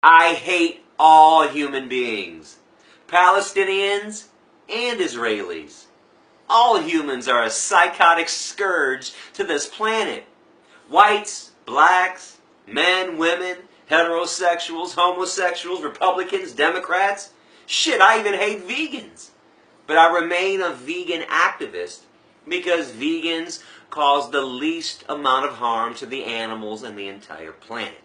I hate all human beings, Palestinians and Israelis. All humans are a psychotic scourge to this planet. Whites, blacks, men, women, heterosexuals, homosexuals, Republicans, Democrats. Shit, I even hate vegans. But I remain a vegan activist because vegans cause the least amount of harm to the animals and the entire planet.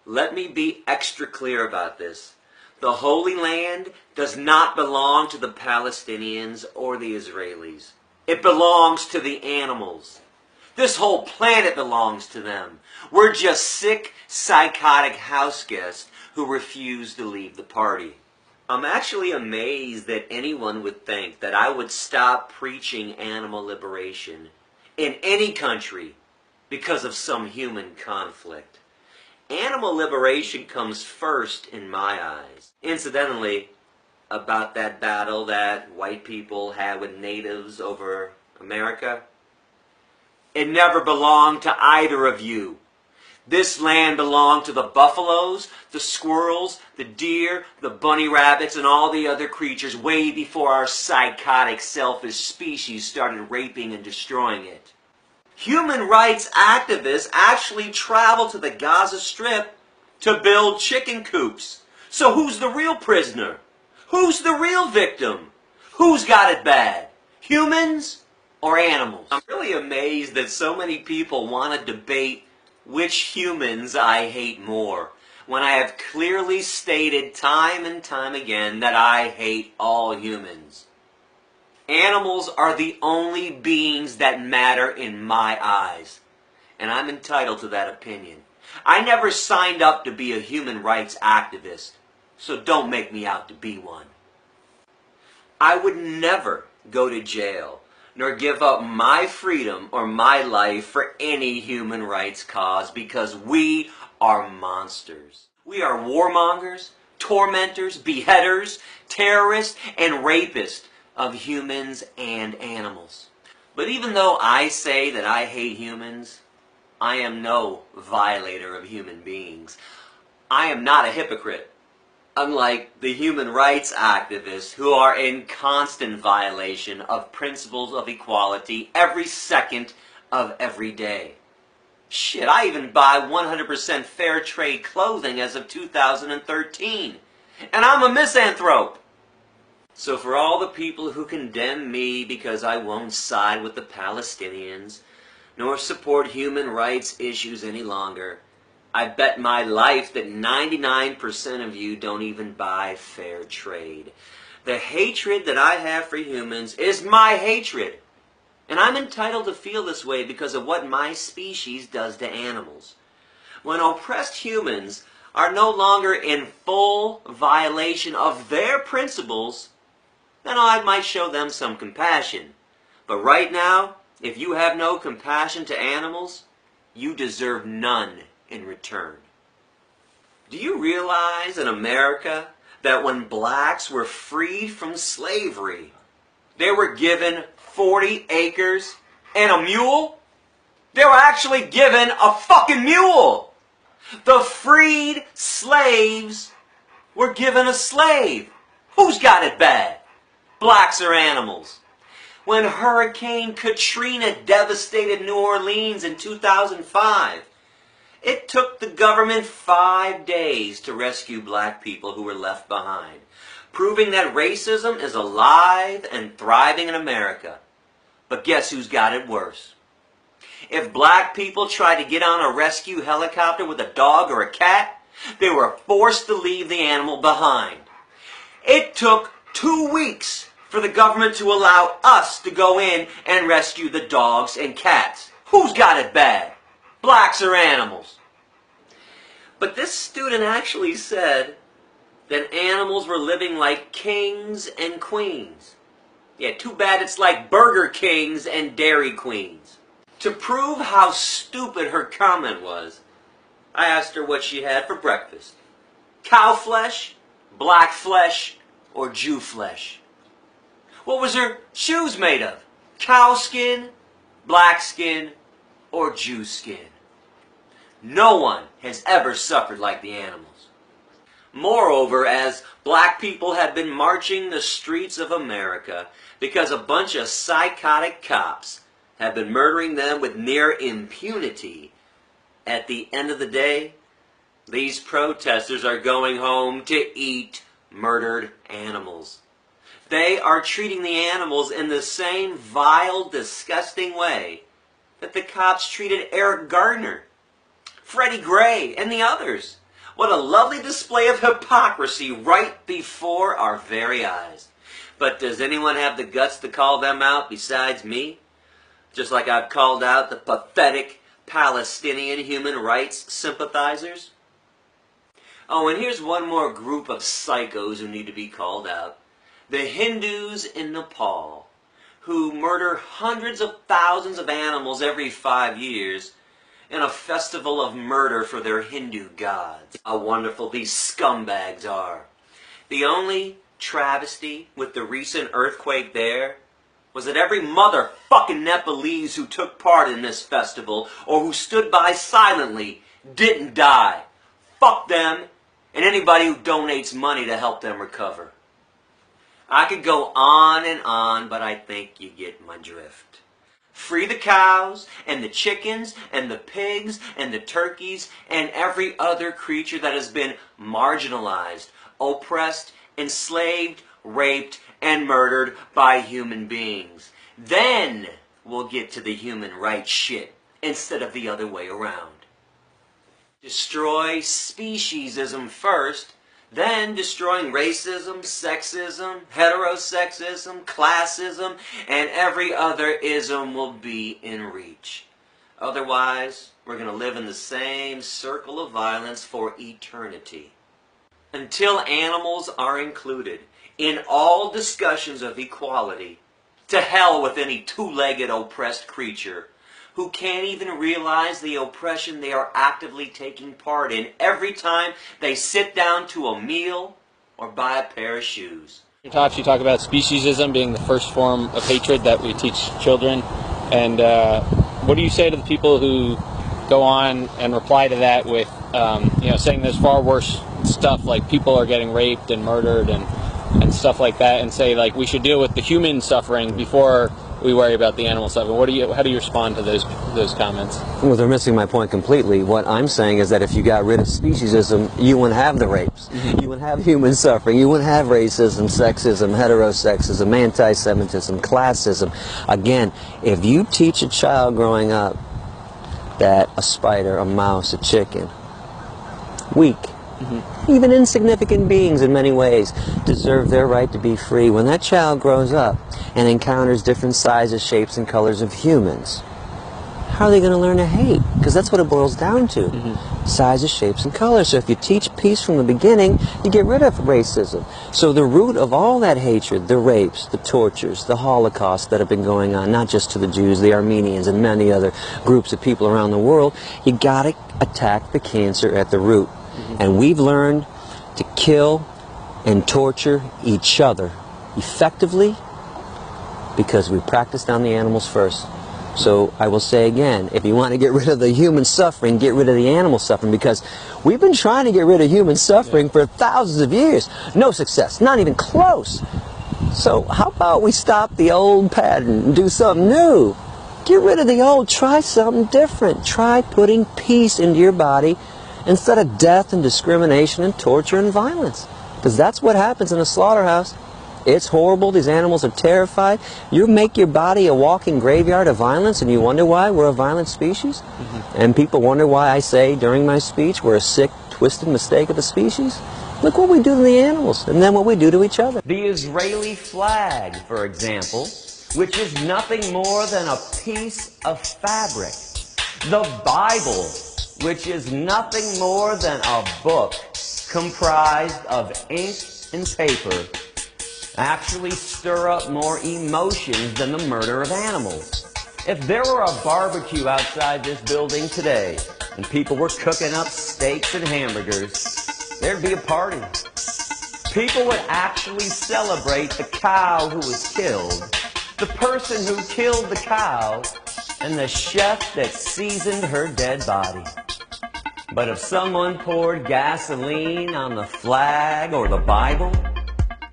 Let me be extra clear about this. The Holy Land does not belong to the Palestinians or the Israelis. It belongs to the animals. This whole planet belongs to them. We're just sick, psychotic house guests who refuse to leave the party. I'm actually amazed that anyone would think that I would stop preaching animal liberation in any country because of some human conflict. Animal liberation comes first in my eyes. Incidentally, about that battle that white people had with natives over America, it never belonged to either of you. This land belonged to the buffaloes, the squirrels, the deer, the bunny rabbits, and all the other creatures way before our psychotic, selfish species started raping and destroying it. Human rights activists actually travel to the Gaza Strip to build chicken coops. So who's the real prisoner? Who's the real victim? Who's got it bad? Humans or animals? I'm really amazed that so many people want to debate which humans I hate more, when I have clearly stated time and time again that I hate all humans. Animals are the only beings that matter in my eyes, and I'm entitled to that opinion. I never signed up to be a human rights activist, so don't make me out to be one. I would never go to jail, nor give up my freedom or my life for any human rights cause, because we are monsters. We are warmongers, tormentors, beheaders, terrorists, and rapists of humans and animals. But even though I say that I hate humans, I am no violator of human beings. I am not a hypocrite, unlike the human rights activists who are in constant violation of principles of equality every second of every day. Shit, I even buy 100% fair trade clothing as of 2013. And I'm a misanthrope. So for all the people who condemn me because I won't side with the Palestinians, nor support human rights issues any longer, I bet my life that 99% of you don't even buy fair trade. The hatred that I have for humans is my hatred. And I'm entitled to feel this way because of what my species does to animals. When oppressed humans are no longer in full violation of their principles, then I might show them some compassion. But right now, if you have no compassion to animals, you deserve none in return. Do you realize in America that when blacks were freed from slavery, they were given 40 acres and a mule? They were actually given a fucking mule! The freed slaves were given a slave. Who's got it bad? Blacks or animals? When Hurricane Katrina devastated New Orleans in 2005, it took the government 5 days to rescue black people who were left behind, proving that racism is alive and thriving in America. But guess who's got it worse? If black people tried to get on a rescue helicopter with a dog or a cat, they were forced to leave the animal behind. It took 2 weeks for the government to allow us to go in and rescue the dogs and cats. Who's got it bad? Blacks or animals? But this student actually said that animals were living like kings and queens. Yeah, too bad it's like Burger Kings and Dairy Queens. To prove how stupid her comment was, I asked her what she had for breakfast. Cow flesh, black flesh, or Jew flesh? What was her shoes made of? Cow skin, black skin, or Jew skin? No one has ever suffered like the animals. Moreover, as black people have been marching the streets of America because a bunch of psychotic cops have been murdering them with near impunity, at the end of the day, these protesters are going home to eat murdered animals. They are treating the animals in the same vile, disgusting way that the cops treated Eric Gardner, Freddie Gray, and the others. What a lovely display of hypocrisy right before our very eyes. But does anyone have the guts to call them out besides me? Just like I've called out the pathetic Palestinian human rights sympathizers? Oh, and here's one more group of psychos who need to be called out. The Hindus in Nepal, who murder hundreds of thousands of animals every 5 years in a festival of murder for their Hindu gods. How wonderful these scumbags are. The only travesty with the recent earthquake there was that every motherfucking Nepalese who took part in this festival or who stood by silently didn't die. Fuck them and anybody who donates money to help them recover. I could go on, but I think you get my drift. Free the cows, and the chickens, and the pigs, and the turkeys, and every other creature that has been marginalized, oppressed, enslaved, raped, and murdered by human beings. Then we'll get to the human rights shit, instead of the other way around. Destroy speciesism first, then destroying racism, sexism, heterosexism, classism, and every other ism will be in reach. Otherwise, we're going to live in the same circle of violence for eternity. Until animals are included in all discussions of equality, to hell with any two-legged oppressed creature who can't even realize the oppression they are actively taking part in every time they sit down to a meal or buy a pair of shoes. In your talks, you talk about speciesism being the first form of hatred that we teach children. And what do you say to the people who go on and reply to that with, saying there's far worse stuff, like people are getting raped and murdered and stuff like that, and say like we should deal with the human suffering before we worry about the animal suffering? How do you respond to those comments? Well, they're missing my point completely. What I'm saying is that if you got rid of speciesism, you wouldn't have the rapes. Mm-hmm. You wouldn't have human suffering. You wouldn't have racism, sexism, heterosexism, anti-Semitism, classism. Again, if you teach a child growing up that a spider, a mouse, a chicken, weak, even insignificant beings in many ways, deserve their right to be free. When that child grows up and encounters different sizes, shapes, and colors of humans, how are they going to learn to hate? Because that's what it boils down to. Sizes, shapes, and colors. So if you teach peace from the beginning, you get rid of racism. So the root of all that hatred, the rapes, the tortures, the Holocaust that have been going on, not just to the Jews, the Armenians, and many other groups of people around the world, you got to attack the cancer at the root. And we've learned to kill and torture each other effectively because we practiced on the animals first. So I will say again, if you want to get rid of the human suffering, get rid of the animal suffering, because we've been trying to get rid of human suffering for thousands of years. No success, not even close. So how about we stop the old pattern and do something new? Get rid of the old, try something different. Try putting peace into your body instead of death and discrimination and torture and violence. Because that's what happens in a slaughterhouse. It's horrible. These animals are terrified. You make your body a walking graveyard of violence, and you wonder why we're a violent species? And people wonder why I say during my speech we're a sick, twisted mistake of a species. Look what we do to the animals, and then what we do to each other. The Israeli flag, for example, which is nothing more than a piece of fabric. The Bible, which is nothing more than a book comprised of ink and paper, actually stir up more emotions than the murder of animals. If there were a barbecue outside this building today and people were cooking up steaks and hamburgers, there'd be a party. People would actually celebrate the cow who was killed, the person who killed the cow, and the chef that seasoned her dead body. But if someone poured gasoline on the flag or the Bible,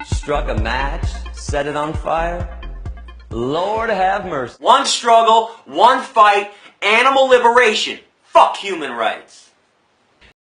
struck a match, set it on fire, Lord have mercy. One struggle, one fight, animal liberation. Fuck human rights.